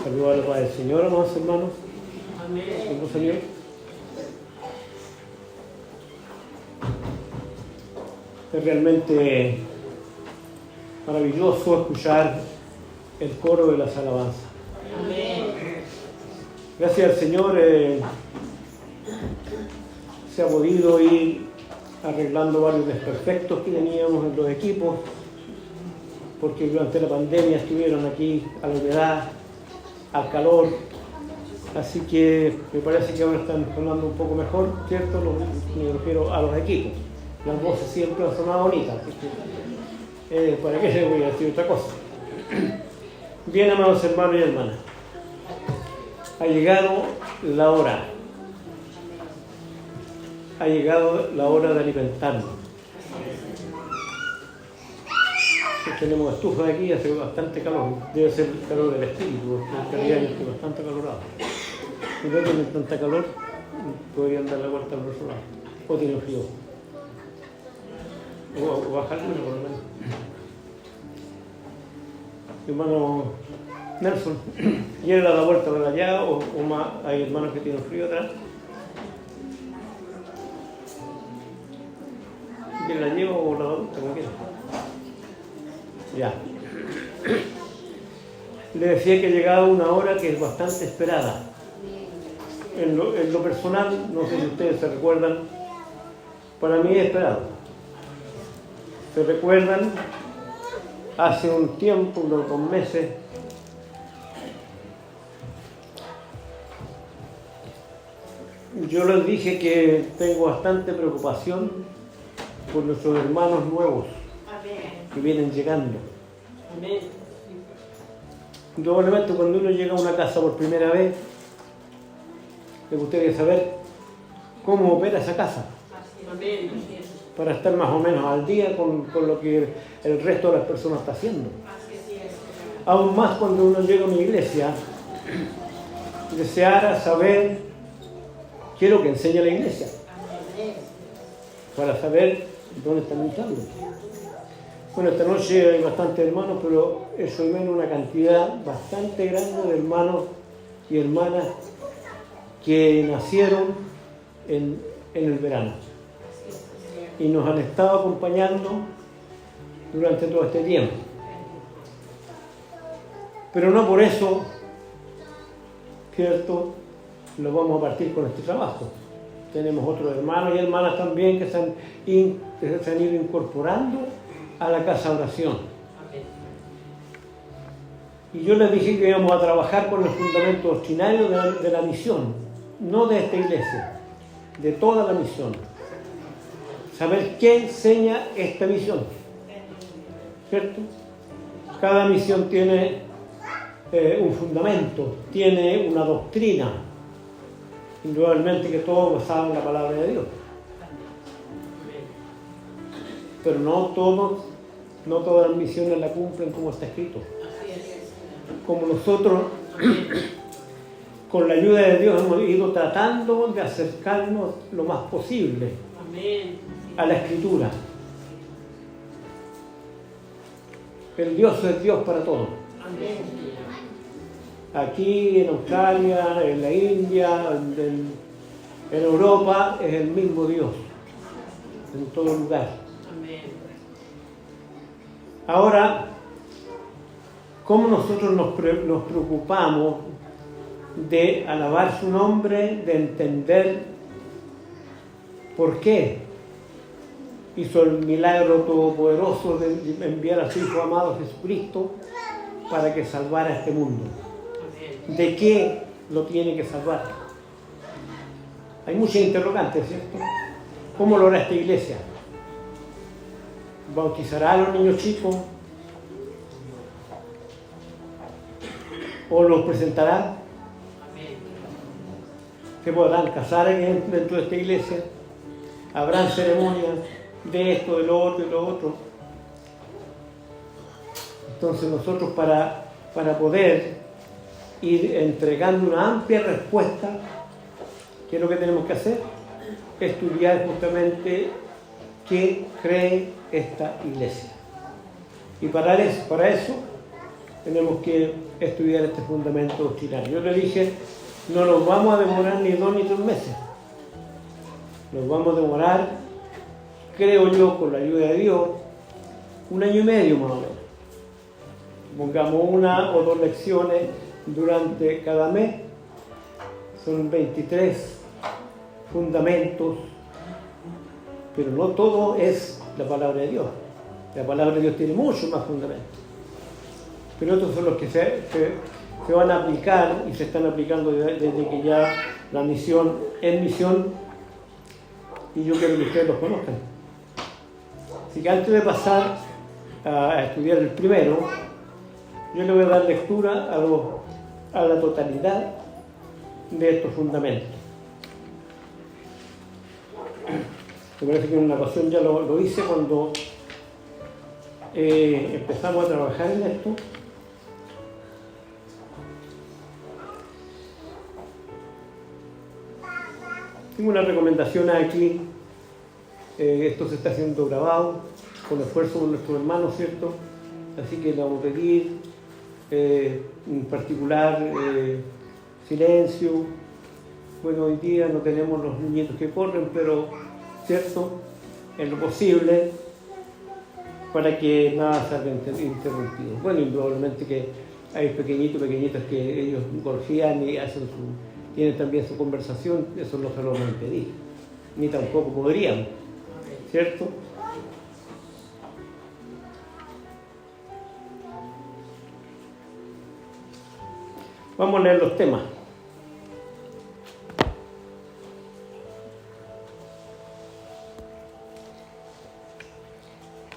Saludos a la paz del Señor, amados hermanos. Amén. Señor. Es realmente maravilloso escuchar el coro de las alabanzas. Amén. Gracias al Señor se ha podido ir arreglando varios desperfectos que teníamos en los equipos, porque durante la pandemia estuvieron aquí a la humedad, al calor, así que me parece que ahora están sonando un poco mejor, ¿cierto? Me refiero a los equipos. Las voces siempre han sonado bonitas, así que ¿para qué se voy a decir otra cosa? Bien, amados hermanos y hermanas, ha llegado la hora. Ha llegado la hora de alimentarnos. Tenemos estufa de aquí, hace bastante calor. Debe ser el calor del espíritu, porque en realidad estoy bastante acalorado. Si no tienen tanta calor, podrían dar la vuelta al otro lado. O tienen frío. O bajarlo por lo menos. Hermano Nelson, ¿quiere dar la vuelta para allá o más? Hay hermanos que tienen frío atrás. ¿Quién la llevo o la adulta? Como quiera. Ya. Le decía que ha llegado una hora que es bastante esperada. En lo personal, no sé si ustedes se recuerdan, para mí es esperado. ¿Se recuerdan? Hace un tiempo, unos 2 meses, yo les dije que tengo bastante preocupación por nuestros hermanos nuevos que vienen llegando. Amén. Indudablemente, cuando uno llega a una casa por primera vez, le gustaría saber cómo opera esa casa, Amén. para estar más o menos al día con lo que el resto de las personas está haciendo. Aún más cuando uno llega a una iglesia, deseara saber qué es lo que enseña la iglesia, para saber dónde están luchando. Bueno, esta noche hay bastantes hermanos, pero eso es menos una cantidad bastante grande de hermanos y hermanas que nacieron en el verano y nos han estado acompañando durante todo este tiempo. Pero no por eso, ¿cierto?, lo vamos a partir con este trabajo. Tenemos otros hermanos y hermanas también que se han ido incorporando a la casa de oración. Y yo les dije que íbamos a trabajar con el fundamento doctrinario de la misión, no de esta iglesia, de toda la misión. Saber qué enseña esta misión, ¿cierto? Cada misión tiene un fundamento, tiene una doctrina, indudablemente que todo basado en la palabra de Dios. Pero no todas las misiones la cumplen como está escrito. Como nosotros, con la ayuda de Dios, hemos ido tratando de acercarnos lo más posible a la Escritura. El Dios es Dios para todos. Aquí en Australia, en la India, en Europa, es el mismo Dios, en todo lugar. Ahora, ¿cómo nosotros nos preocupamos de alabar su nombre, de entender por qué hizo el milagro todopoderoso de enviar a su Hijo amado Jesucristo para que salvara a este mundo? ¿De qué lo tiene que salvar? Hay muchas interrogantes, ¿cierto? ¿Cómo lo hará esta iglesia? ¿Bautizará a los niños chicos? ¿O los presentará? ¿Se podrán casar dentro de esta iglesia? ¿Habrán ceremonias de esto, de lo otro y lo otro? Entonces nosotros para poder ir entregando una amplia respuesta, ¿qué es lo que tenemos que hacer? Estudiar justamente qué cree esta iglesia. Y para eso tenemos que estudiar este fundamento doctrinal. Yo le dije, no nos vamos a demorar ni 2 ni 3 meses. Nos vamos a demorar, creo yo, con la ayuda de Dios, 1 año y medio más o menos. Pongamos 1 o 2 lecciones durante cada mes. Son 23 fundamentos, pero no todo es la palabra de Dios. La palabra de Dios tiene mucho más fundamentos. Pero estos son los que se van a aplicar y se están aplicando desde que ya la misión es misión, y yo quiero que ustedes los conozcan. Así que antes de pasar a estudiar el primero, yo le voy a dar lectura a la totalidad de estos fundamentos. Me parece que en una ocasión ya lo hice cuando empezamos a trabajar en esto. Tengo una recomendación aquí. Esto se está haciendo grabado con esfuerzo de nuestros hermanos, ¿cierto? Así que le vamos a pedir en particular silencio. Bueno, hoy día no tenemos los niñitos que corren, pero ¿cierto? En lo posible, para que nada salga interrumpido. Bueno, indudablemente que hay pequeñitas que ellos golfean y tienen también su conversación, eso no se lo vamos a impedir, ni tampoco podríamos, ¿cierto? Vamos a leer los temas.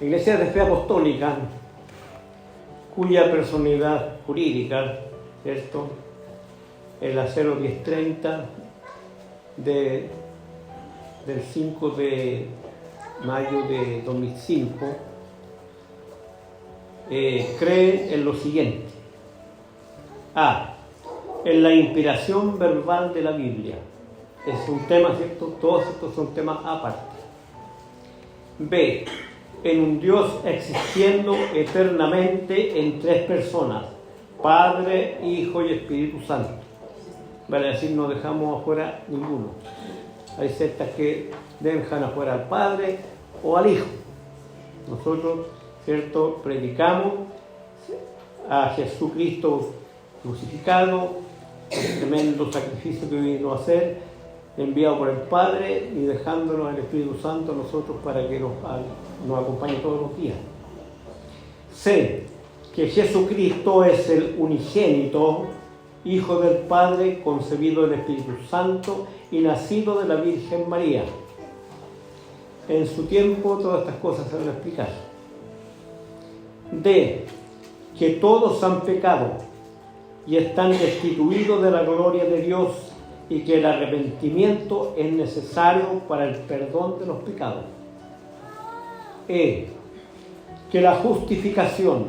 Iglesia de Fe Apostólica, cuya personalidad jurídica, ¿cierto?, es la 01030 del 5 de mayo de 2005, cree en lo siguiente. A. En la inspiración verbal de la Biblia. Es un tema, ¿cierto? Todos estos son temas aparte. B. En un Dios existiendo eternamente en 3 personas, Padre, Hijo y Espíritu Santo. Vale decir, no dejamos afuera ninguno. Hay sectas que dejan afuera al Padre o al Hijo. Nosotros, ¿cierto?, predicamos a Jesucristo crucificado, el tremendo sacrificio que vino a hacer, enviado por el Padre, y dejándonos el Espíritu Santo a nosotros para que nos acompañe todos los días. C. Que Jesucristo es el unigénito, Hijo del Padre, concebido del Espíritu Santo y nacido de la Virgen María. En su tiempo todas estas cosas se van a explicar. D. Que todos han pecado y están destituidos de la gloria de Dios, y que el arrepentimiento es necesario para el perdón de los pecados. E. Que la justificación,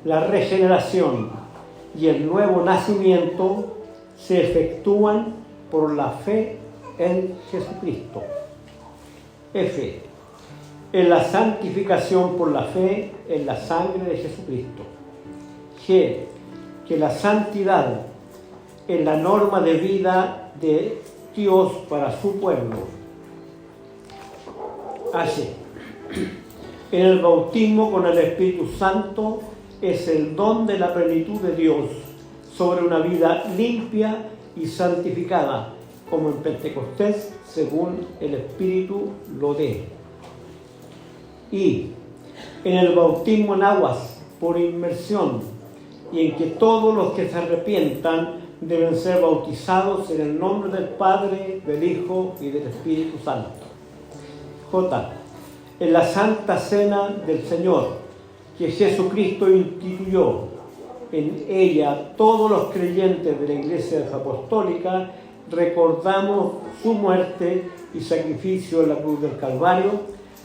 la regeneración y el nuevo nacimiento se efectúan por la fe en Jesucristo. F. En la santificación por la fe en la sangre de Jesucristo. G. Que la santidad es la norma de vida de Dios para su pueblo. H. En el bautismo con el Espíritu Santo es el don de la plenitud de Dios sobre una vida limpia y santificada, como en Pentecostés, según el Espíritu lo dé. Y en el bautismo en aguas por inmersión, y en que todos los que se arrepientan deben ser bautizados en el nombre del Padre, del Hijo y del Espíritu Santo. J. En la Santa Cena del Señor, que Jesucristo instituyó. En ella todos los creyentes de la Iglesia Apostólica recordamos su muerte y sacrificio en la cruz del Calvario,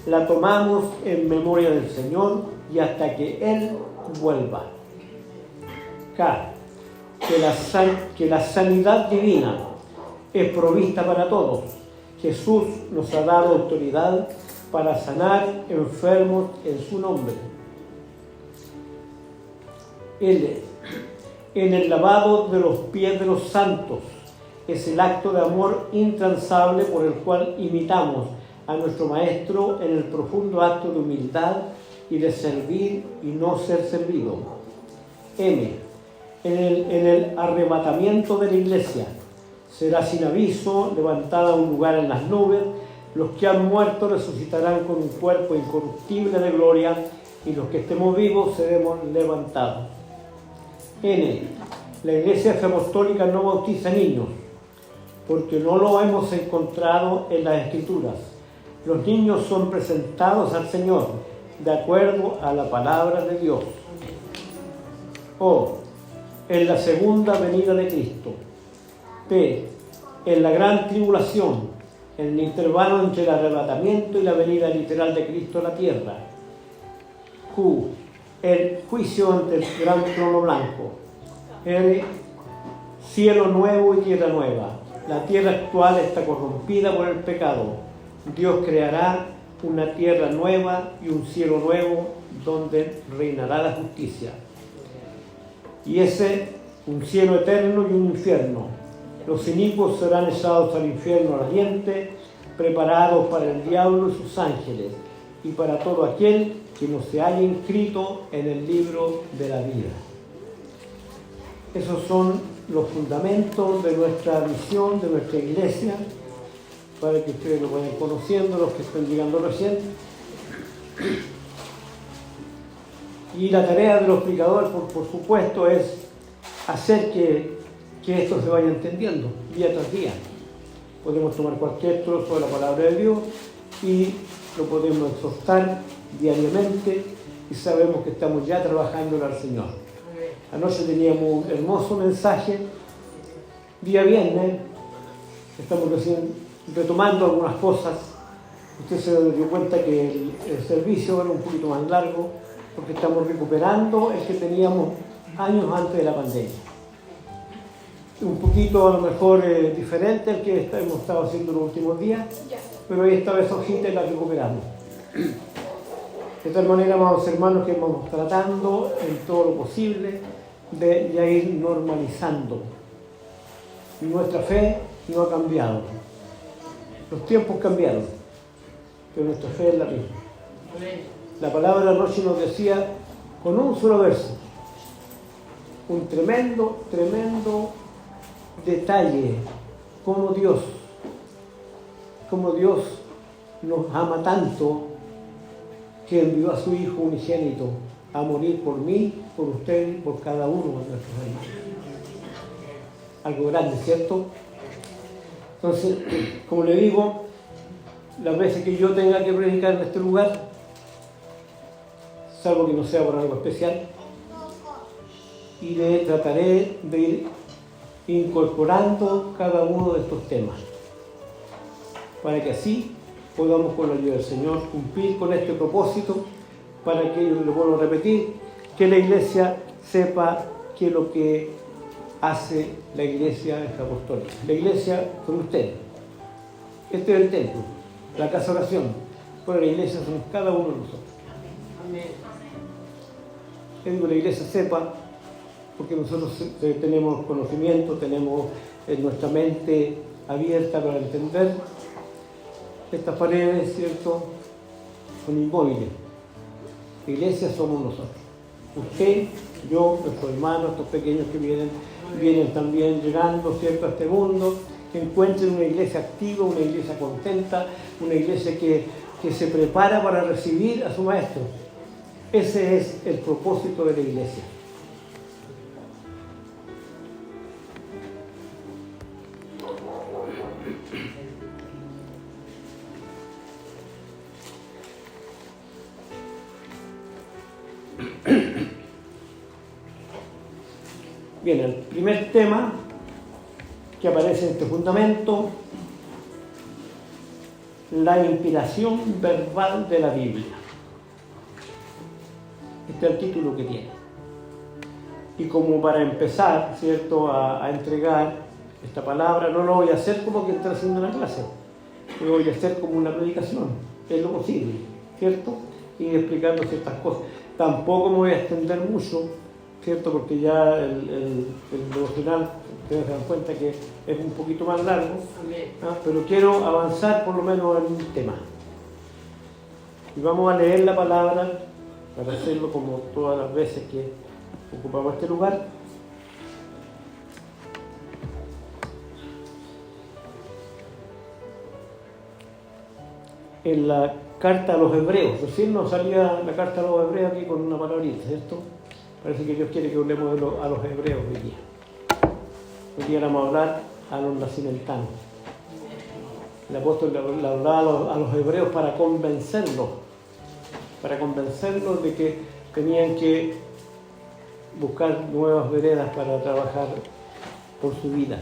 la tomamos en memoria del Señor y hasta que Él vuelva. K. Que la sanidad divina es provista para todos. Jesús nos ha dado autoridad para sanar enfermos en su nombre. L. En el lavado de los pies de los santos. Es el acto de amor intransable por el cual imitamos a nuestro Maestro en el profundo acto de humildad y de servir y no ser servido. M. En el arrebatamiento de la iglesia. Será sin aviso, levantada a un lugar en las nubes. Los que han muerto resucitarán con un cuerpo incorruptible de gloria, y los que estemos vivos seremos levantados. N. La iglesia apostólica no bautiza niños, porque no lo hemos encontrado en las Escrituras. Los niños son presentados al Señor, de acuerdo a la palabra de Dios. O. En la segunda venida de Cristo. P. En la gran tribulación, en el intervalo entre el arrebatamiento y la venida literal de Cristo a la tierra. Q. El juicio ante el gran trono blanco. R. Cielo nuevo y tierra nueva. La tierra actual está corrompida por el pecado. Dios creará una tierra nueva y un cielo nuevo donde reinará la justicia. Y ese, un cielo eterno y un infierno. Los inicuos serán echados al infierno ardiente, preparados para el diablo y sus ángeles, y para todo aquel que no se haya inscrito en el libro de la vida. Esos son los fundamentos de nuestra misión, de nuestra iglesia, para que ustedes lo vayan conociendo, los que estén llegando recién. Y la tarea de los predicadores, por supuesto, es hacer que esto se vaya entendiendo día tras día. Podemos tomar cualquier trozo de la palabra de Dios y lo podemos exhortar diariamente, y sabemos que estamos ya trabajando al Señor. Anoche teníamos un hermoso mensaje, día viernes, estamos recién retomando algunas cosas. Usted se dio cuenta que el servicio era un poquito más largo, porque estamos recuperando el que teníamos años antes de la pandemia. Un poquito a lo mejor diferente al que hemos estado haciendo los últimos días, pero esta vez hojita la recuperamos. De tal manera, amados hermanos, que vamos tratando en todo lo posible de ya ir normalizando. Y nuestra fe no ha cambiado. Los tiempos cambiaron, pero nuestra fe es la misma. La palabra de la noche nos decía con un solo verso, un tremendo detalle, como Dios nos ama tanto, que envió a su Hijo unigénito a morir por mí, por usted y por cada uno de nuestros hermanos. Algo grande, ¿cierto? Entonces, como le digo, las veces que yo tenga que predicar en este lugar, salvo que no sea por algo especial, y trataré de ir incorporando cada uno de estos temas, para que así podamos, con la ayuda del Señor, cumplir con este propósito, para que, lo vuelvo a repetir, que la iglesia sepa que lo que hace la iglesia es apostólica. La iglesia son ustedes. Este es el templo, la casa de oración, pero la iglesia somos cada uno de nosotros. Amén. Yo digo, la iglesia sepa, porque nosotros tenemos conocimiento, tenemos nuestra mente abierta para entender. Estas paredes, ¿cierto?, son inmóviles. La iglesia somos nosotros. Usted, yo, nuestros hermanos, estos pequeños que vienen también llegando, ¿cierto?, a este mundo, que encuentren una iglesia activa, una iglesia contenta, una iglesia que se prepara para recibir a su Maestro. Ese es el propósito de la iglesia. Bien, el primer tema que aparece en este fundamento, la inspiración verbal de la Biblia. Este es el título que tiene. Y como para empezar, ¿cierto?, a entregar esta palabra, no lo voy a hacer como que está haciendo una clase, lo voy a hacer como una predicación, es lo posible, ¿cierto? Y explicando ciertas cosas. Tampoco me voy a extender mucho, ¿cierto? Porque ya el devocional, ustedes se dan cuenta que es un poquito más largo, Amén. pero quiero avanzar por lo menos en un tema. Y vamos a leer la palabra, para hacerlo como todas las veces que ocupamos este lugar. En la carta a los hebreos, recién nos salía la carta a los hebreos aquí con una palabrita, ¿cierto? Parece que Dios quiere que hablemos a los hebreos hoy día. Hoy día vamos a hablar a los nacimentanos. El apóstol le hablaba a los hebreos para convencerlos de que tenían que buscar nuevas veredas para trabajar por su vida.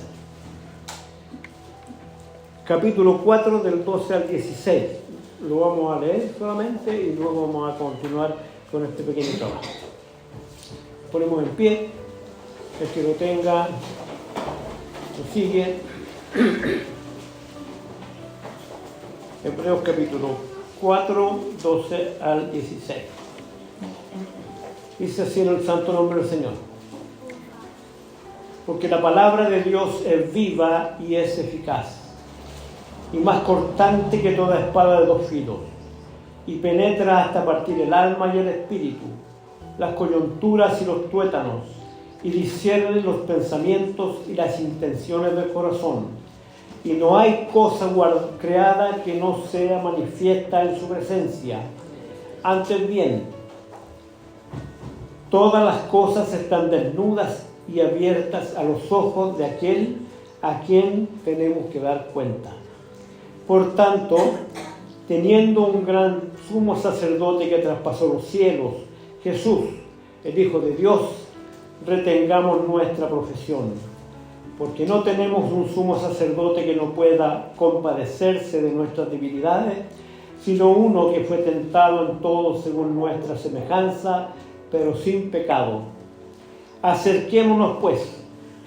Capítulo 4 del 12 al 16. Lo vamos a leer solamente y luego vamos a continuar con este pequeño trabajo. Ponemos en pie, el que lo tenga, lo sigue. Hebreos capítulo 4, 12 al 16. Dice así en el santo nombre del Señor. Porque la palabra de Dios es viva y es eficaz, y más cortante que toda espada de dos filos, y penetra hasta partir el alma y el espíritu, las coyunturas y los tuétanos, y discierne los pensamientos y las intenciones del corazón. Y no hay cosa creada que no sea manifiesta en su presencia. Antes bien, todas las cosas están desnudas y abiertas a los ojos de aquel a quien tenemos que dar cuenta. Por tanto, teniendo un gran sumo sacerdote que traspasó los cielos, Jesús, el Hijo de Dios, retengamos nuestra profesión, porque no tenemos un sumo sacerdote que no pueda compadecerse de nuestras debilidades, sino uno que fue tentado en todo según nuestra semejanza, pero sin pecado. Acerquémonos, pues,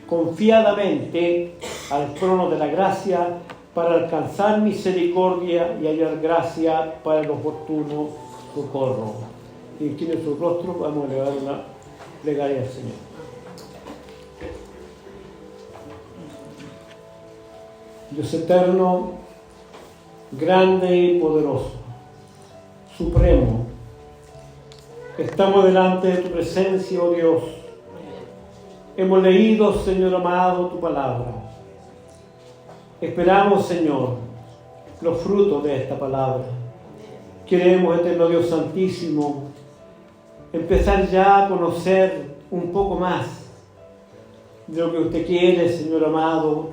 confiadamente al trono de la gracia, para alcanzar misericordia y hallar gracia para el oportuno socorro. Y aquí en su rostro vamos a elevar una plegaria al Señor. Dios eterno, grande y poderoso, supremo, estamos delante de tu presencia, oh Dios. Hemos leído, Señor amado, tu palabra. Esperamos, Señor, los frutos de esta palabra. Queremos, eterno Dios Santísimo, empezar ya a conocer un poco más de lo que usted quiere, Señor amado,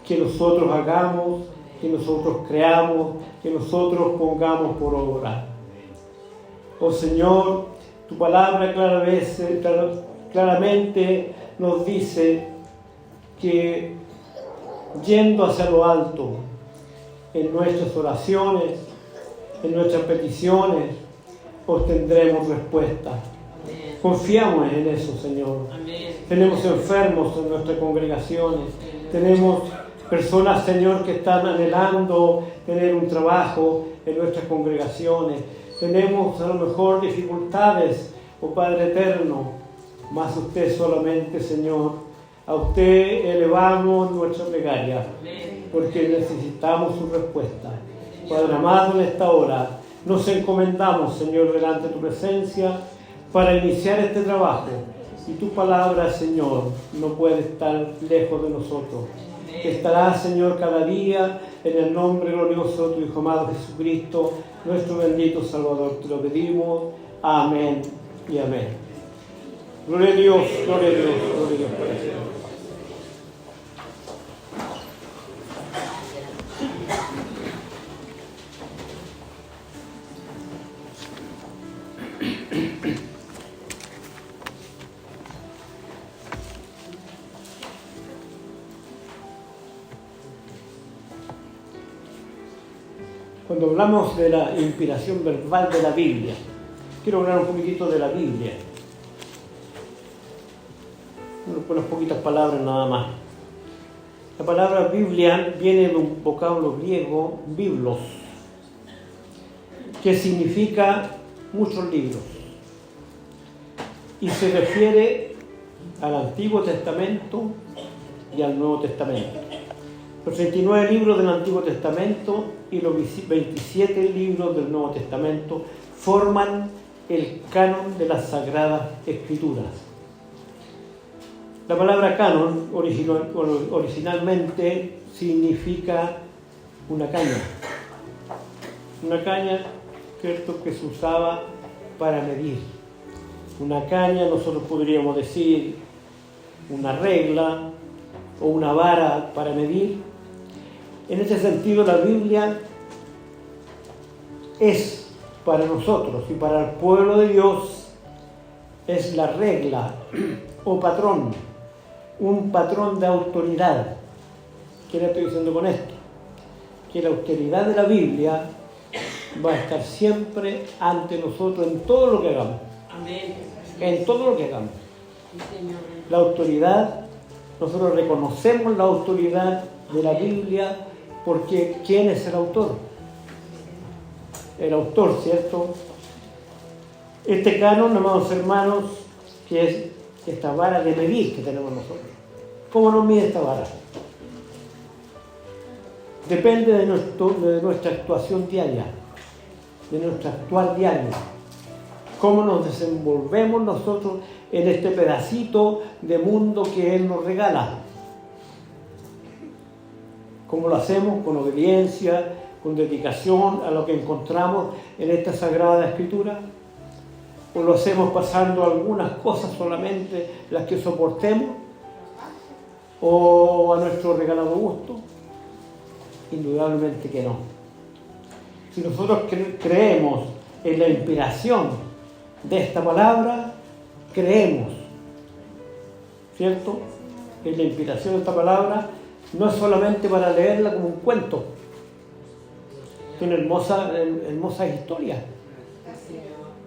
que nosotros hagamos, que nosotros creamos, que nosotros pongamos por obra. Oh Señor, tu palabra claramente nos dice que yendo hacia lo alto, en nuestras oraciones, en nuestras peticiones, obtendremos respuesta. Amén. Confiamos en eso, Señor. Amén. Tenemos enfermos en nuestras congregaciones, tenemos personas, Señor, que están anhelando tener un trabajo en nuestras congregaciones, tenemos a lo mejor dificultades, oh Padre eterno, mas usted solamente, Señor, a usted elevamos nuestra plegaria, porque necesitamos su respuesta. Padre amado, en esta hora nos encomendamos, Señor, delante de tu presencia para iniciar este trabajo. Y tu palabra, Señor, no puede estar lejos de nosotros. Estará, Señor, cada día en el nombre glorioso de tu Hijo amado Jesucristo, nuestro bendito Salvador. Te lo pedimos. Amén y amén. Gloria a Dios, gloria a Dios, gloria a Dios para siempre. Cuando hablamos de la inspiración verbal de la Biblia, quiero hablar un poquitito de la Biblia. Unas poquitas palabras nada más. La palabra Biblia viene de un vocablo griego, biblos, que significa muchos libros. y se refiere al Antiguo Testamento y al Nuevo Testamento. Los 39 libros del Antiguo Testamento y los 27 libros del Nuevo Testamento forman el canon de las Sagradas Escrituras. La palabra canon originalmente significa una caña. Una caña, ¿cierto?, que se usaba para medir. Una caña, nosotros podríamos decir una regla o una vara para medir. En ese sentido, la Biblia es para nosotros y para el pueblo de Dios es la regla o patrón, un patrón de autoridad. ¿Qué le estoy diciendo con esto? Que la autoridad de la Biblia va a estar siempre ante nosotros en todo lo que hagamos. Amén. En todo lo que hagamos. Sí, Señor. La autoridad, nosotros reconocemos la autoridad de la Biblia porque ¿quién es el autor? El autor, ¿cierto? Este canon, amados hermanos, que es esta vara de medir que tenemos nosotros. ¿Cómo nos mide esta vara? Depende de nuestra actuación diaria, de nuestro actuar diario. Cómo nos desenvolvemos nosotros en este pedacito de mundo que Él nos regala. ¿Cómo lo hacemos? Con obediencia, con dedicación a lo que encontramos en esta Sagrada Escritura. ¿O lo hacemos pasando algunas cosas solamente, las que soportemos? ¿O a nuestro regalado gusto? Indudablemente que no. Si nosotros creemos en la inspiración de esta palabra, creemos, ¿cierto? En la inspiración de esta palabra no es solamente para leerla como un cuento. Son hermosas historias.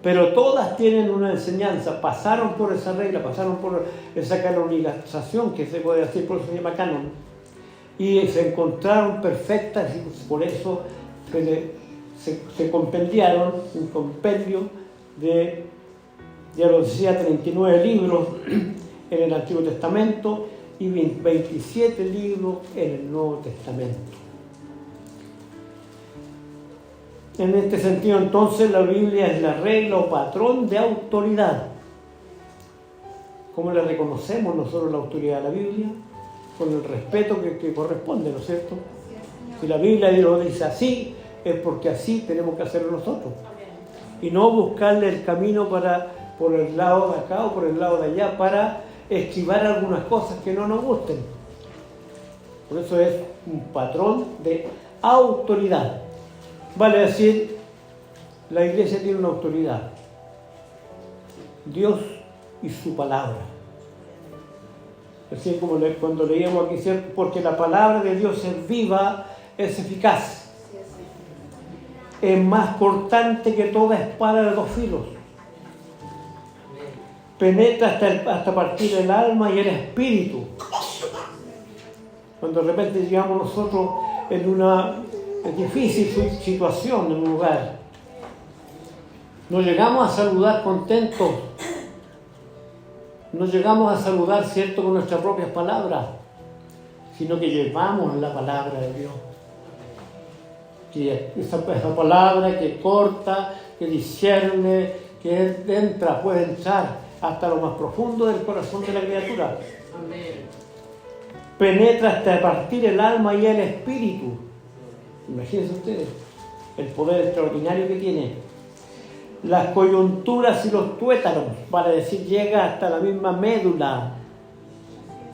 Pero todas tienen una enseñanza, pasaron por esa regla, pasaron por esa canonización que se puede decir, por eso se llama canon, y se encontraron perfectas y por eso se compendiaron, un compendio de, ya lo decía, 39 libros en el Antiguo Testamento y 27 libros en el Nuevo Testamento. En este sentido, entonces, la Biblia es la regla o patrón de autoridad. ¿Cómo le reconocemos nosotros la autoridad de la Biblia? Con el respeto que corresponde, ¿no es cierto? Si la Biblia lo dice así, es porque así tenemos que hacerlo nosotros. Y no buscarle el camino por el lado de acá o por el lado de allá para esquivar algunas cosas que no nos gusten. Por eso es un patrón de autoridad. Vale decir, la Iglesia tiene una autoridad. Dios y su palabra. Así como cuando leíamos aquí, ¿cierto? Porque la palabra de Dios es viva, es eficaz. Es más cortante que toda espada de dos filos. Penetra hasta partir el alma y el espíritu. Cuando de repente llegamos nosotros en una difícil situación en un lugar, no llegamos a saludar contentos, no llegamos a saludar, ¿cierto?, con nuestras propias palabras, sino que llevamos la palabra de Dios. Que esa palabra que corta, que discierne, que entra, puede entrar hasta lo más profundo del corazón de la criatura. Amén. Penetra hasta partir el alma y el espíritu. Imagínense ustedes el poder extraordinario que tiene. Las coyunturas y los tuétanos, para decir, llega hasta la misma médula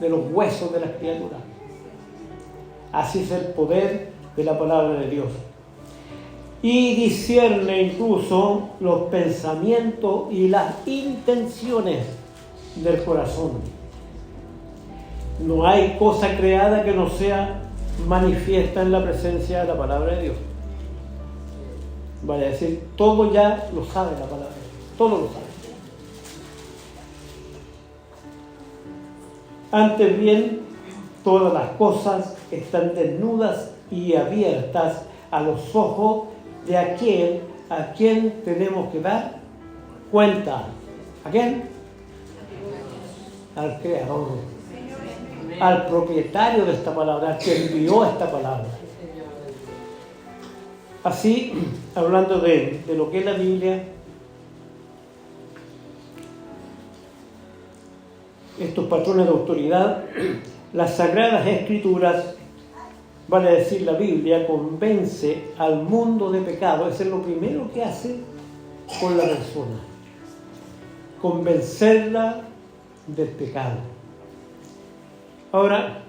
de los huesos de las criaturas. Así es el poder de la palabra de Dios. Y discierne incluso los pensamientos y las intenciones del corazón. No hay cosa creada que no sea manifiesta en la presencia de la palabra de Dios. Vale decir, todo ya lo sabe la palabra de Dios. Todo lo sabe. Antes bien, todas las cosas están desnudas y abiertas a los ojos de aquel a quien tenemos que dar cuenta. ¿A quién? al Creador, Amén. al propietario de esta palabra, al que envió esta palabra. Sí, Señor. Así, hablando de lo que es la Biblia, estos patrones de autoridad, las Sagradas Escrituras, vale decir la Biblia, convence al mundo de pecado. Eso es lo primero que hace con la persona, convencerla del pecado. Ahora,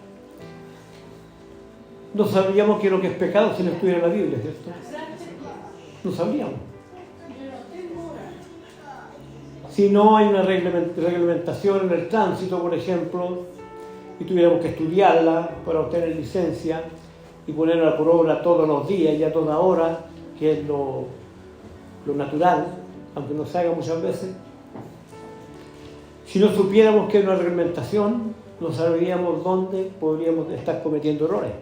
no sabríamos qué es lo que es pecado si no estuviera en la Biblia, ¿cierto? No sabríamos. Si no hay una reglamentación en el tránsito, por ejemplo, y tuviéramos que estudiarla para obtener licencia y ponerla por obra todos los días y a toda hora, que es lo natural, aunque no se haga muchas veces. Si no supiéramos que hay una reglamentación, no sabríamos dónde podríamos estar cometiendo errores.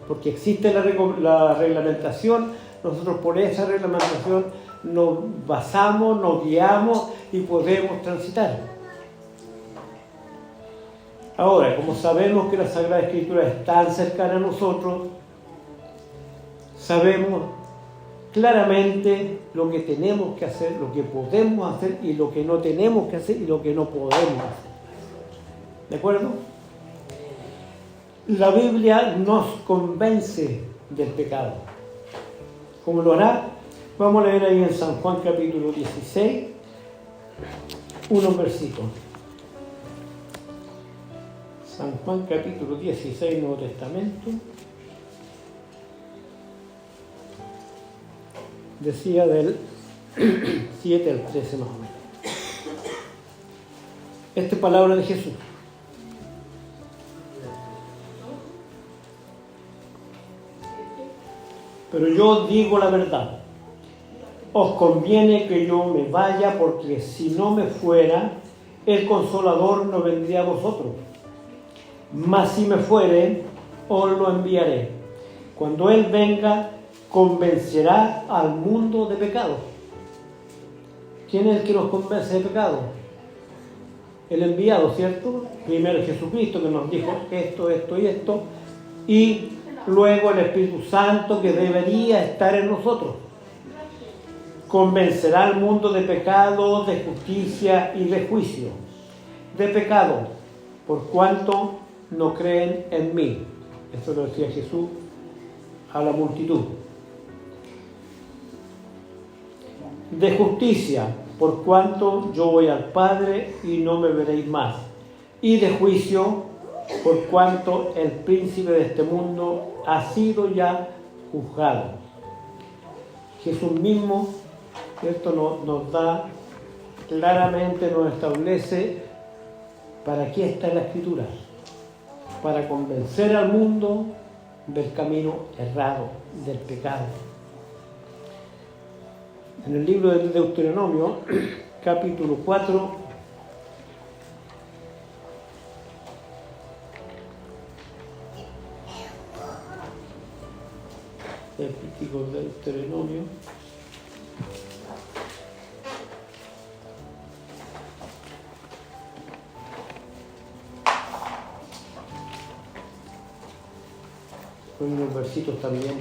Porque existe la reglamentación, nosotros por esa reglamentación nos basamos, nos guiamos y podemos transitar. Ahora, como sabemos que la Sagrada Escritura es tan cercana a nosotros, sabemos claramente lo que tenemos que hacer, lo que podemos hacer y lo que no tenemos que hacer y lo que no podemos hacer. ¿De acuerdo? La Biblia nos convence del pecado. ¿Cómo lo hará? Vamos a leer ahí en San Juan capítulo 16, unos versículos. San Juan capítulo 16, Nuevo Testamento. Decía del 7 al 13 más o menos. Esta es palabra de Jesús. Pero yo digo la verdad. Os conviene que yo me vaya, porque si no me fuera, el Consolador no vendría a vosotros. Mas si me fuere, os lo enviaré. Cuando Él venga, convencerá al mundo de pecado. ¿Quién es el que nos convence de pecado? El enviado, ¿cierto? Primero Jesucristo, que nos dijo esto, esto y esto, y luego el Espíritu Santo, que debería estar en nosotros. Convencerá al mundo de pecado, de justicia y de juicio. De pecado, por cuanto no creen en mí. Esto lo decía Jesús a la multitud. De justicia, por cuanto yo voy al Padre y no me veréis más. Y de juicio, por cuanto el príncipe de este mundo ha sido ya juzgado. Jesús mismo, ¿cierto?, nos da claramente, nos establece para qué está la Escritura. Para convencer al mundo del camino errado, del pecado. En el libro de Deuteronomio, capítulo 4, Levítico, Deuteronomio, con unos versitos también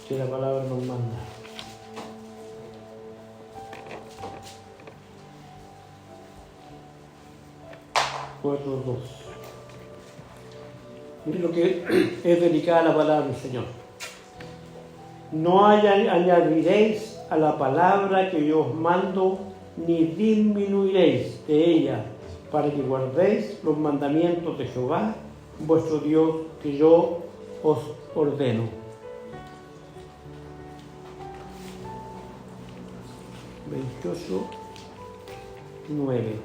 que la palabra nos manda. Cuatro, 2. Miren lo que es delicada la palabra del Señor. No añadiréis a la palabra que yo os mando, ni disminuiréis de ella, para que guardéis los mandamientos de Jehová, vuestro Dios, que yo os ordeno. Veintiocho, 9.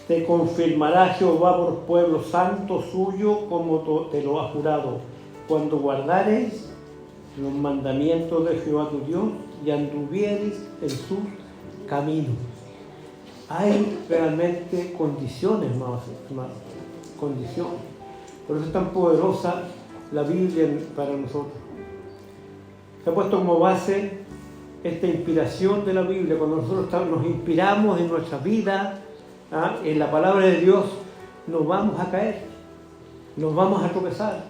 Te confirmará Jehová por pueblo santo suyo, como te lo ha jurado, cuando guardares los mandamientos de Jehová tu Dios y anduvieres en sus caminos. Hay realmente condiciones, hermanos, condiciones. Por eso es tan poderosa la Biblia para nosotros. Se ha puesto como base esta inspiración de la Biblia. Cuando nosotros nos inspiramos en nuestra vida, en la palabra de Dios, nos vamos a caer, nos vamos a tropezar.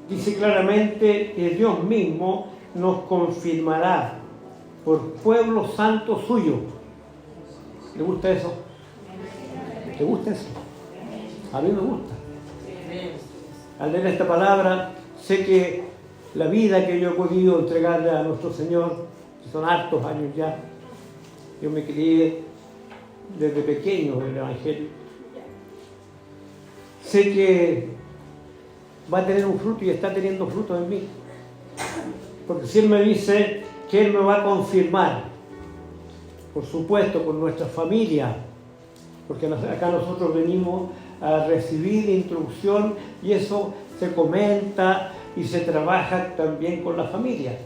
Dice claramente que Dios mismo nos confirmará por pueblo santo suyo. ¿Le gusta eso? ¿Le gusta eso? A mí me gusta. Al leer esta palabra, sé que la vida que yo he podido entregarle a nuestro Señor, que son hartos años ya, yo me crié desde pequeño en el Evangelio, sé que va a tener un fruto y está teniendo fruto en mí. Porque si Él me dice que Él me va a confirmar, por supuesto, con nuestra familia, porque acá nosotros venimos a recibir instrucción y eso se comenta y se trabaja también con la familia.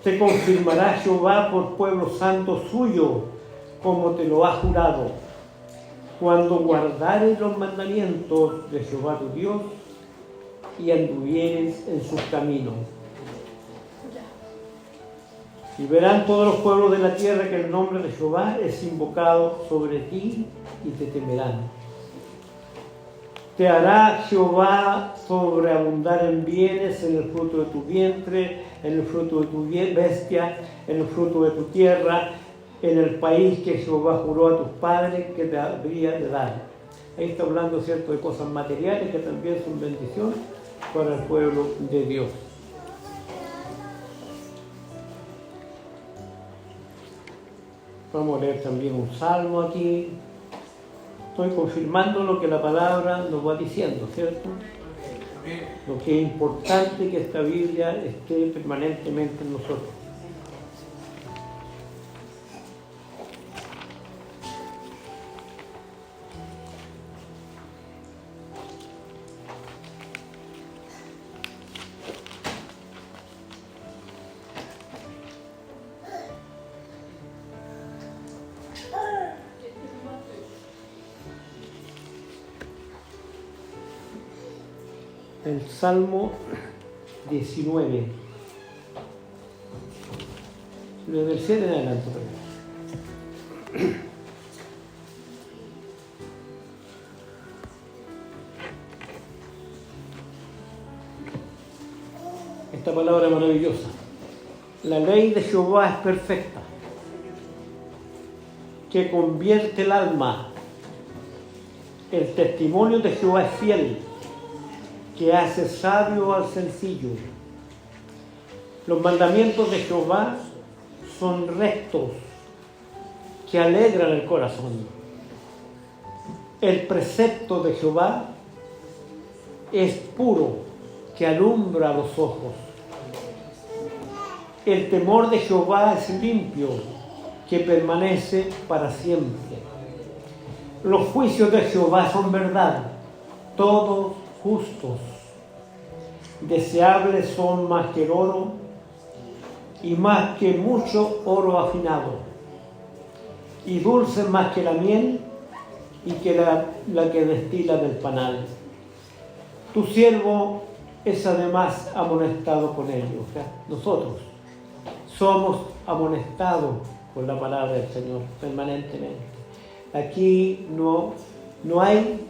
Te confirmará Jehová por pueblo santo suyo, como te lo ha jurado, cuando guardares los mandamientos de Jehová tu Dios y anduvieres en sus caminos. Y verán todos los pueblos de la tierra que el nombre de Jehová es invocado sobre ti y te temerán. Te hará Jehová sobreabundar en bienes, en el fruto de tu vientre, en el fruto de tu bestia, en el fruto de tu tierra, en el país que Jehová juró a tus padres que te habría de dar. Ahí está hablando, cierto, de cosas materiales que también son bendición para el pueblo de Dios. Vamos a leer también un salmo aquí. Estoy confirmando lo que la palabra nos va diciendo, ¿cierto? Lo que es importante que esta Biblia esté permanentemente en nosotros. El Salmo 19, desde el 7 en adelante. Esta palabra maravillosa. La ley de Jehová es perfecta, que convierte el alma. El testimonio de Jehová es fiel, que hace sabio al sencillo. Los mandamientos de Jehová son rectos, que alegran el corazón. El precepto de Jehová es puro, que alumbra los ojos. El temor de Jehová es limpio, que permanece para siempre. Los juicios de Jehová son verdad, todos justos. Deseables son más que el oro y más que mucho oro afinado, y dulces más que la miel y que la que destila del panal. Tu siervo es además amonestado con ellos. O sea, nosotros somos amonestados con la palabra del Señor permanentemente. Aquí no hay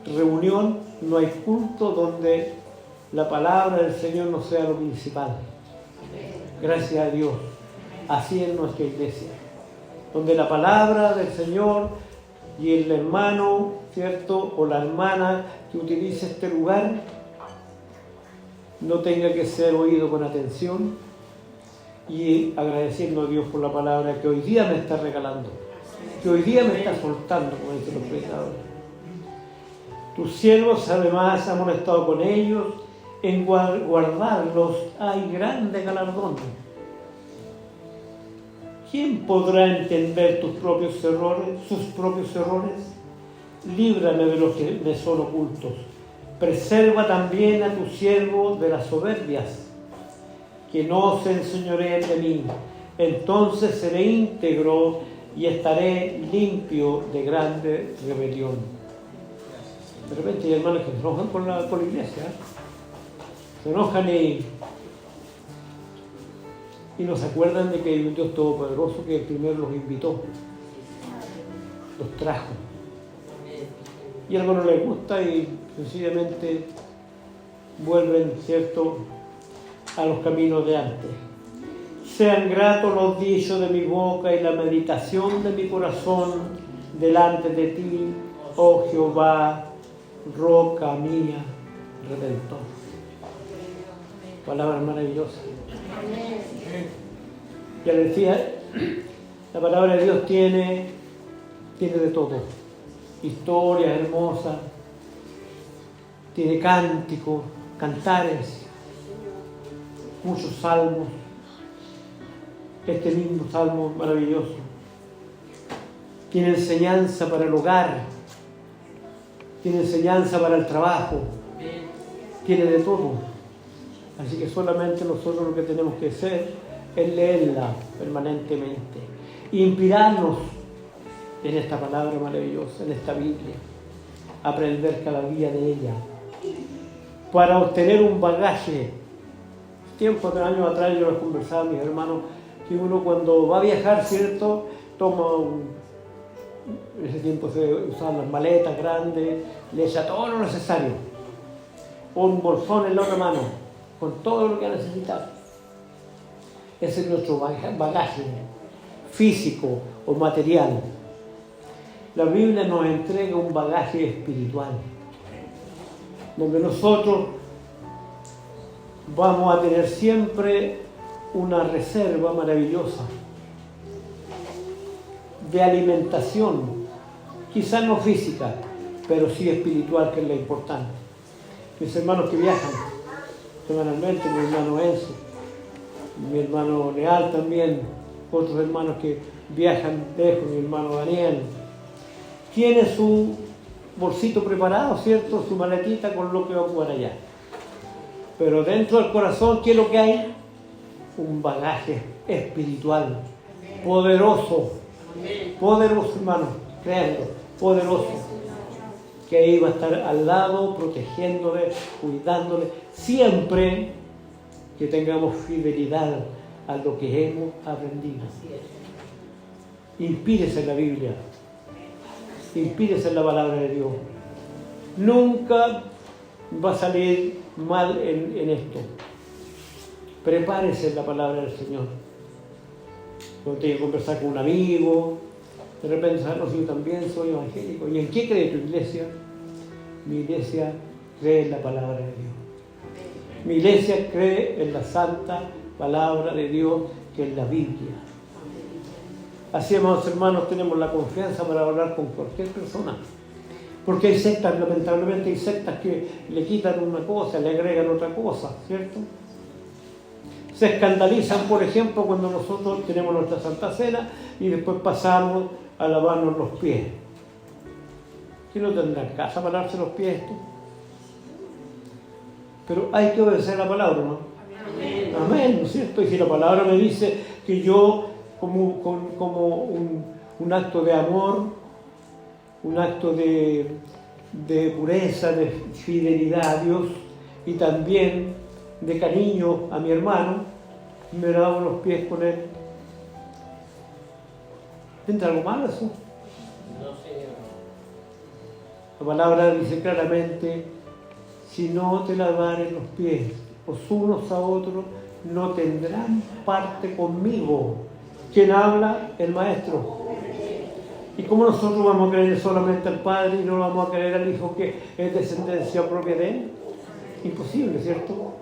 reunión, no hay culto donde la palabra del Señor no sea lo principal. Gracias a Dios. Así es nuestra iglesia, donde la palabra del Señor y el hermano, ¿cierto?, o la hermana que utilice este lugar no tenga que ser oído con atención, y agradeciendo a Dios por la palabra que hoy día me está regalando, que hoy día me está soltando, como dicen los predicadores. Tus siervos además han estado con ellos, en guardarlos hay grande galardón. ¿Quién podrá entender sus propios errores? Líbrame de los que me son ocultos. Preserva también a tu siervo de las soberbias, que no se enseñoreen de mí. Entonces seré íntegro y estaré limpio de grande rebelión. De repente hay hermanos que se enojan con la iglesia, se enojan y no se acuerdan de que hay un Dios todopoderoso que primero los invitó, los trajo. Y algo no les gusta y sencillamente vuelven, ¿cierto?, a los caminos de antes. Sean gratos los dichos de mi boca y la meditación de mi corazón delante de ti, oh Jehová, roca mía, redentor. Palabra maravillosa. Ya les decía, la palabra de Dios tiene de todo. Historias hermosas, tiene cánticos, cantares, muchos salmos. Este mismo salmo maravilloso tiene enseñanza para el hogar, tiene enseñanza para el trabajo, tiene de todo. Así que solamente nosotros lo que tenemos que hacer es leerla permanentemente, inspirarnos en esta palabra maravillosa, en esta Biblia, aprender cada día de ella, para obtener un bagaje. Tiempos de años atrás yo les conversaba a mis hermanos que uno cuando va a viajar, ¿cierto?, en ese tiempo se usaban las maletas grandes, le echa todo lo necesario, un bolsón en la otra mano, con todo lo que necesita. Ese es nuestro bagaje físico o material. La Biblia nos entrega un bagaje espiritual, donde nosotros vamos a tener siempre una reserva maravillosa de alimentación, quizás no física, pero sí espiritual, que es lo importante. Mis hermanos que viajan semanalmente, mi hermano Enzo, mi hermano Leal también, otros hermanos que viajan lejos, mi hermano Daniel, tiene su bolsito preparado, ¿cierto?, su maletita con lo que va a jugar allá. Pero dentro del corazón, ¿qué es lo que hay? Un bagaje espiritual poderoso, hermano, créanlo, poderoso, que ahí va a estar al lado, protegiéndole, cuidándole, siempre que tengamos fidelidad a lo que hemos aprendido. Inspírese en la Biblia, inspírese en la palabra de Dios. Nunca va a salir mal en esto. Prepárese en la palabra del Señor. Cuando tenga que conversar con un amigo, de repente, no, yo también soy evangélico. ¿Y en qué cree tu iglesia? Mi iglesia cree en la palabra de Dios. Mi iglesia cree en la santa palabra de Dios, que es la Biblia. Así, amados hermanos, tenemos la confianza para hablar con cualquier persona. Porque hay sectas, lamentablemente hay sectas que le quitan una cosa, le agregan otra cosa, ¿cierto? Se escandalizan, por ejemplo, cuando nosotros tenemos nuestra Santa Cena y después pasamos a lavarnos los pies. ¿Quién no tendrá en casa para lavarse los pies esto? Pero hay que obedecer la palabra, ¿no? Amén. Amén, ¿no es cierto? Y si la palabra me dice que yo, como un acto de amor, un acto de pureza, de fidelidad a Dios y también de cariño a mi hermano, me lavo los pies con él. ¿Tendrá algo malo eso? No, Señor. La palabra dice claramente: si no te lavares los pies los unos a otros, no tendrán parte conmigo. ¿Quién habla? El Maestro. ¿Y cómo nosotros vamos a creer solamente al Padre y no vamos a creer al Hijo, que es descendencia propia de Él? Imposible, ¿cierto?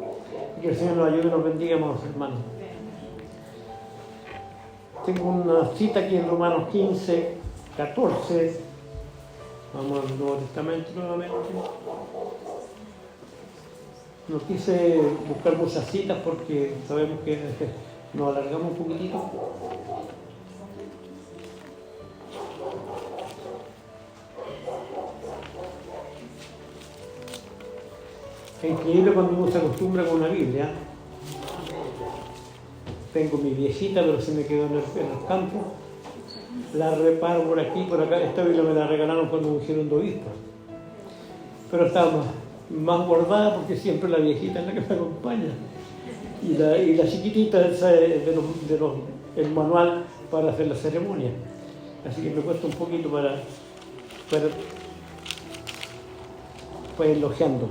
Que el Señor nos ayude y nos bendiga, amados hermanos. Tengo una cita aquí en Romanos 15, 14. Vamos al Nuevo Testamento nuevamente. No quise buscar muchas citas porque sabemos que nos alargamos un poquitito. Es increíble cuando uno se acostumbra con una Biblia. Tengo mi viejita, pero se me quedó en los campos. La reparo por aquí, por acá. Esta Biblia me la regalaron cuando me hicieron de obispo. Pero está más guardada porque siempre la viejita es la que me acompaña. Y la chiquitita esa es el manual para hacer la ceremonia. Así que me cuesta un poquito para ir elogiando.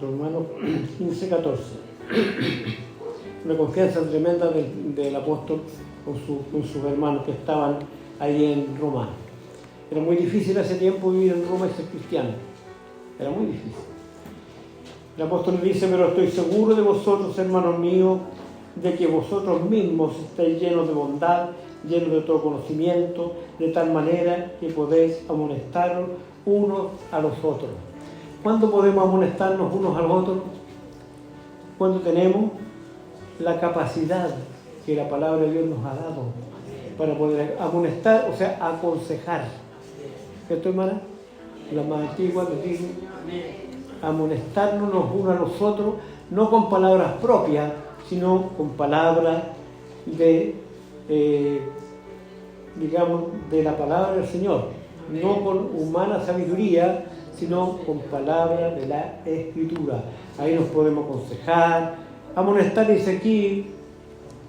Romanos 15:14. Una confianza tremenda del apóstol con sus hermanos que estaban ahí en Roma. Era muy difícil hace tiempo vivir en Roma y ser cristiano. Era muy difícil. El apóstol dice: pero estoy seguro de vosotros, hermanos míos, de que vosotros mismos estáis llenos de bondad, llenos de todo conocimiento, de tal manera que podéis amonestaros unos a los otros. ¿Cuándo podemos amonestarnos unos a los otros? Cuando tenemos la capacidad que la palabra de Dios nos ha dado para poder amonestar, o sea, aconsejar. ¿Cierto, hermana? La más antigua nos dice amonestarnos unos a los otros, no con palabras propias, sino con palabras de la palabra del Señor, no con humana sabiduría, sino con palabras de la Escritura. Ahí nos podemos aconsejar. Amonestar dice aquí,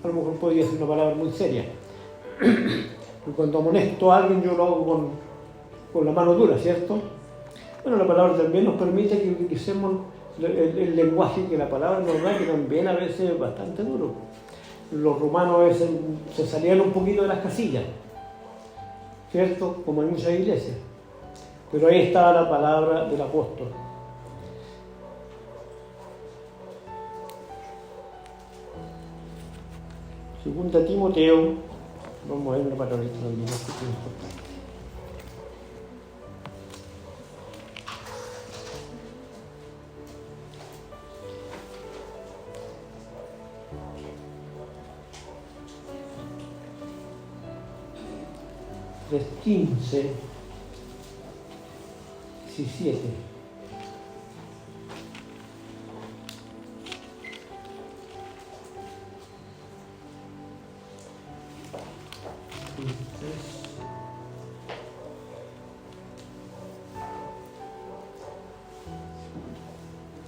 a lo mejor podría ser una palabra muy seria. Y cuando amonesto a alguien, yo lo hago con la mano dura, ¿cierto? Bueno, la palabra también nos permite que utilicemos el lenguaje que la palabra nos da, que también a veces es bastante duro. Los romanos a veces se salían un poquito de las casillas, ¿cierto? Como en muchas iglesias. Pero ahí está la palabra del apóstol. Segunda Timoteo, vamos a ver una palabrita también, esto es importante. Tres 15, 17.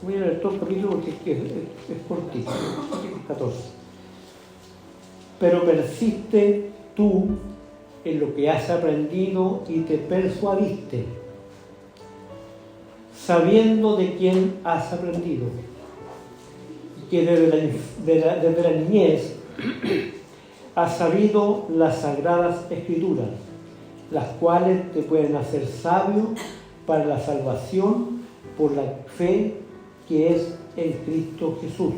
Voy a leer todo el capítulo porque es cortito, 14. Pero persiste tú en lo que has aprendido y te persuadiste, sabiendo de quién has aprendido, y que desde la niñez has sabido las sagradas escrituras, las cuales te pueden hacer sabio para la salvación por la fe que es en Cristo Jesús.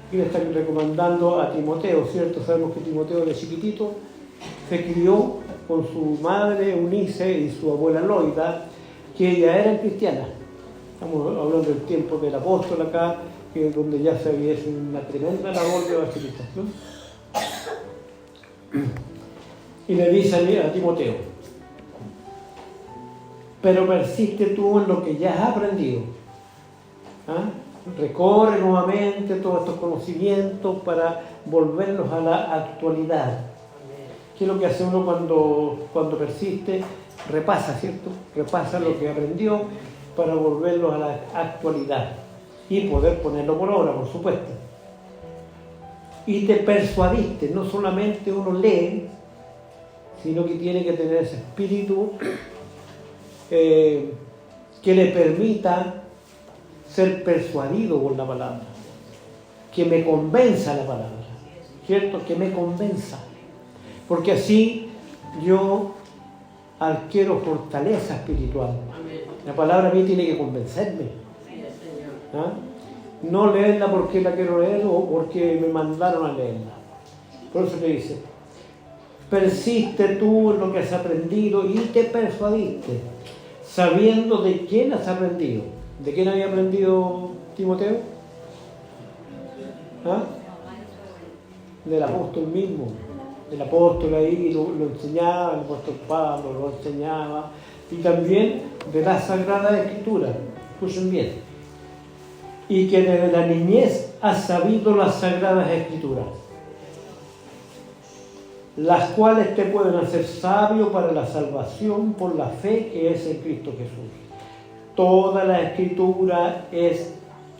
Aquí le están recomendando a Timoteo, ¿cierto? Sabemos que Timoteo de chiquitito se crió con su madre Eunice y su abuela Loida, que ya eran cristianas. Estamos hablando del tiempo del apóstol acá, que es donde ya se había hecho una tremenda labor de evangelización. Y le dice a Timoteo: pero persiste tú en lo que ya has aprendido. ¿Ah? Recorre nuevamente todos estos conocimientos para volverlos a la actualidad. ¿Qué es lo que hace uno cuando persiste? Repasa, ¿cierto? Repasa lo que aprendió para volverlo a la actualidad y poder ponerlo por obra, por supuesto. Y te persuadiste, no solamente uno lee, sino que tiene que tener ese espíritu que le permita ser persuadido por la palabra, que me convenza la palabra, ¿cierto? Que me convenza. Porque así yo adquiero fortaleza espiritual. La palabra a mí tiene que convencerme. ¿Ah? No leerla porque la quiero leer o porque me mandaron a leerla. Por eso te dice: Persiste tú en lo que has aprendido y te persuadiste, sabiendo de quién has aprendido. ¿De quién había aprendido Timoteo? ¿Ah? Del apóstol mismo. El apóstol ahí lo enseñaba, el apóstol Pablo lo enseñaba, y también de la Sagrada Escritura. Escuchen bien. Y que desde la niñez has sabido las Sagradas Escrituras, las cuales te pueden hacer sabio para la salvación por la fe que es en Cristo Jesús. Toda la Escritura es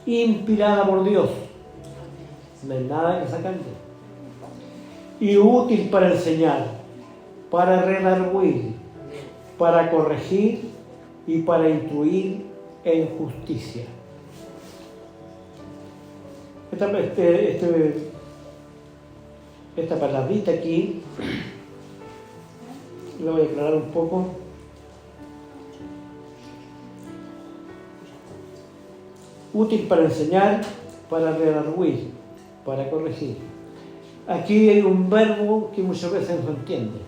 inspirada por Dios. No hay nada que sacarle. Y útil para enseñar, para redarguir, para corregir y para instruir en justicia. Esta palabrita aquí, la voy a aclarar un poco. Útil para enseñar, para redarguir, para corregir. Aquí hay un verbo que muchas veces no se entiende.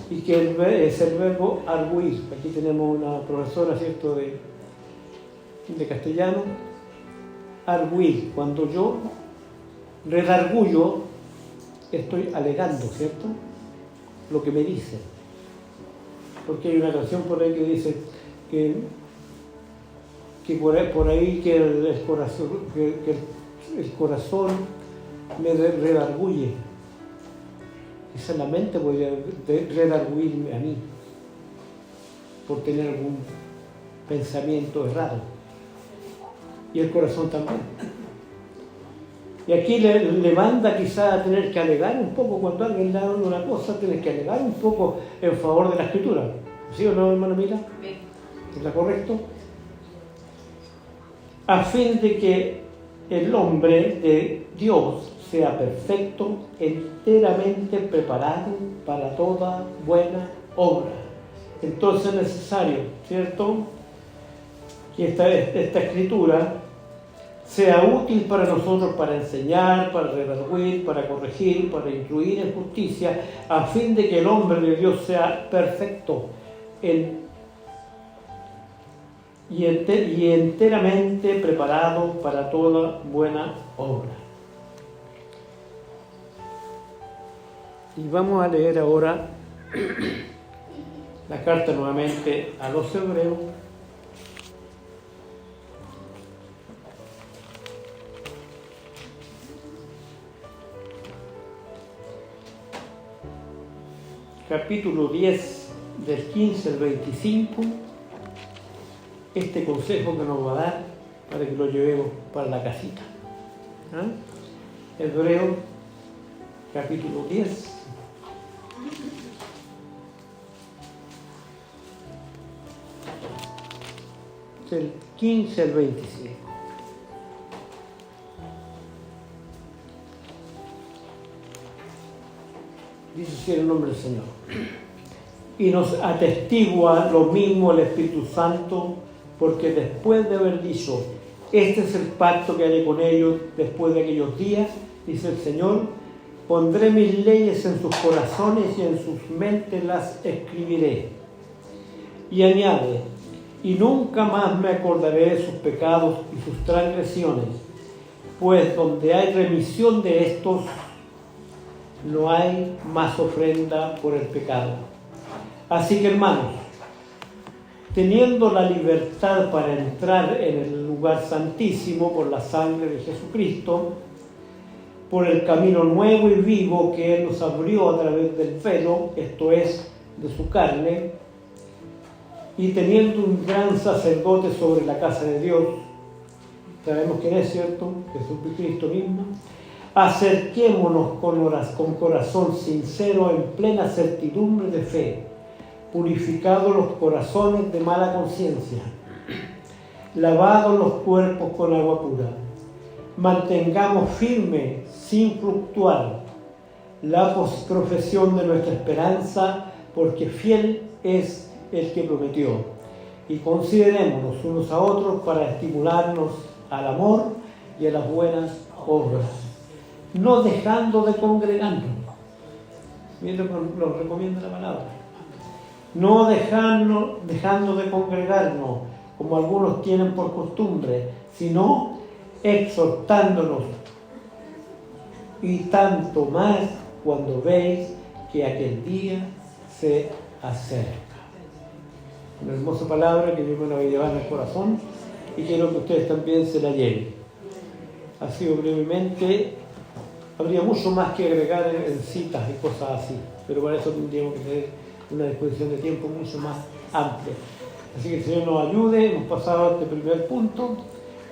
Y que es el verbo arguir. Aquí tenemos una profesora, ¿cierto?, de castellano. Arguir. Cuando yo redarguyo, estoy alegando, ¿cierto?, lo que me dice. Porque hay una canción por ahí que dice que por ahí que el corazón me redarguye. Quizá la mente podría redarguirme a mí por tener algún pensamiento errado. Y el corazón también. Y aquí le manda quizá a tener que alegar un poco, cuando alguien le da una cosa, tienes que alegar un poco en favor de la Escritura. ¿Sí o no, hermana Mira? ¿Es la correcto? A fin de que el hombre de Dios sea perfecto, enteramente preparado para toda buena obra. Entonces es necesario, ¿cierto?, que esta Escritura sea útil para nosotros, para enseñar, para redarguir, para corregir, para instruir en justicia, a fin de que el hombre de Dios sea perfecto y enteramente preparado para toda buena obra. Y vamos a leer ahora la carta nuevamente a los Hebreos. Capítulo 10, del 15 al 25, este consejo que nos va a dar para que lo llevemos para la casita. Hebreos, capítulo 10, del 15 al 25. Dice así el nombre del Señor. Y nos atestigua lo mismo el Espíritu Santo, porque después de haber dicho, este es el pacto que haré con ellos después de aquellos días, dice el Señor, pondré mis leyes en sus corazones y en sus mentes las escribiré. Y añade, y nunca más me acordaré de sus pecados y sus transgresiones, pues donde hay remisión de estos, no hay más ofrenda por el pecado. Así que, hermanos, teniendo la libertad para entrar en el lugar santísimo por la sangre de Jesucristo, por el camino nuevo y vivo que Él nos abrió a través del velo, esto es, de su carne, y teniendo un gran sacerdote sobre la casa de Dios, sabemos quién es, ¿cierto?, Jesucristo mismo, acerquémonos con corazón sincero en plena certidumbre de fe, purificados los corazones de mala conciencia, lavados los cuerpos con agua pura. Mantengamos firme, sin fluctuar, la profesión de nuestra esperanza, porque fiel es el que prometió. Y considerémonos unos a otros para estimularnos al amor y a las buenas obras. no dejando de congregarnos. Miren lo recomienda la palabra. No dejando de congregarnos, como algunos tienen por costumbre, sino exhortándonos, y tanto más cuando veis que aquel día se acerca. Una hermosa palabra que yo me la voy a llevar en el corazón y quiero que ustedes también se la lleven. Ha sido brevemente, habría mucho más que agregar en citas y cosas así, pero para eso tendríamos que tener una disposición de tiempo mucho más amplia. Así que el Señor nos ayude. Hemos pasado este primer punto.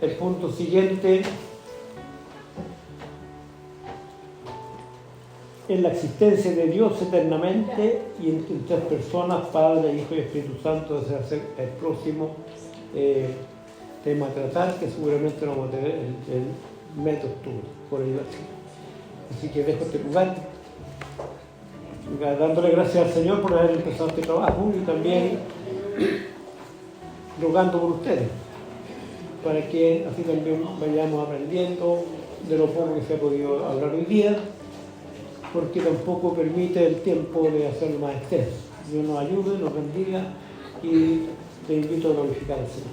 El punto siguiente es la existencia de Dios eternamente y en tres personas, Padre, Hijo y Espíritu Santo. Ese va a ser el próximo tema a tratar, que seguramente lo vamos a tener el mes de octubre, por ahí así. Así que dejo este lugar, dándole gracias al Señor por haber empezado este trabajo y también rogando por ustedes, para que así también vayamos aprendiendo de lo poco que se ha podido hablar hoy día, porque tampoco permite el tiempo de hacerlo más extenso. Dios nos ayude, nos bendiga y te invito a glorificar al Señor.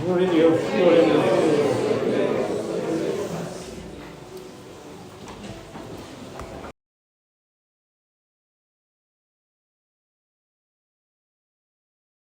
Gloria a Dios, gloria a Dios.